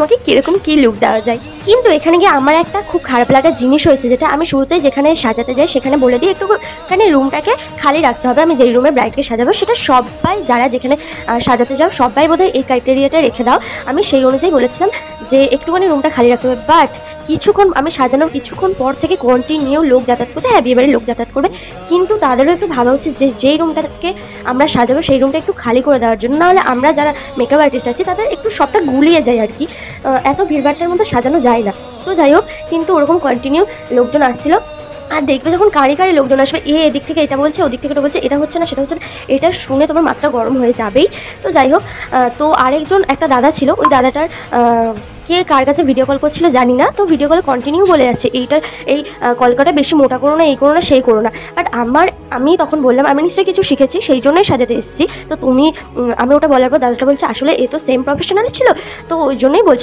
আমাকে কীরকম কী লুক দেওয়া যায়। কিন্তু এখানে গিয়ে আমার একটা খুব খারাপ লাগার জিনিস হয়েছে, যেটা আমি শুরুতেই যেখানে সাজাতে যাই সেখানে বলে দিই একটুখানি রুমটাকে খালি রাখতে হবে। আমি যেই রুমে ব্রাইডকে সাজাবো সেটা সবাই যারা যেখানে সাজাতে যাও সবাই বোধহয় এই ক্রাইটেরিয়াটা রেখে দাও। আমি সেই অনুযায়ী বলেছিলাম যে একটুখানি রুমটা খালি রাখতে হবে। বাট কিছুক্ষণ আমি সাজানোর কিছুক্ষণ পর থেকে কন্টিনিউ লোক যাতায়াত করছে। হ্যাঁ, বিয়ে বাড়ির লোক যাতায়াত করবে, কিন্তু তাদেরও একটু ভাবা উচিত যে যেই রুমটাকে আমরা সাজাবো সেই রুমটা একটু খালি করে দেওয়ার জন্য। নাহলে আমরা যারা মেকআপ আর্টিস্ট আছি তাদের একটু সবটা গুলিয়ে যায় আর কি, এত ভিড়ভাট্টার মধ্যে সাজানো যায় না। তো যাই হোক, কিন্তু ওরকম কন্টিনিউ লোকজন আসছিলো। আর দেখবে যখন কারি কারি লোকজন আসবে, এদিক থেকে এটা বলছে, ওদিক থেকে এটা বলছে, এটা হচ্ছে না সেটা হচ্ছে না, এটা শুনে তোমার মাথাটা গরম হয়ে যাবেই। তো যাই হোক, তো আরেকজন একটা দাদা ছিল, ওই দাদাটার কে কার কাছে ভিডিও কল করছিল জানি না, তো ভিডিও কলে কন্টিনিউ বলে যাচ্ছে এই কলকাটা বেশি মোটা করো না, এই করো না, সেই করো না। বাট আমি তখন বললাম আমি নিশ্চয়ই কিছু শিখেছি, সেই জন্যই সাজাতে এসেছি। তো আমি ওটা বলার পর দাদাটা বলছে আসলে এ তো সেম প্রফেশনাল ছিল, তো ওই জন্যই বলছে।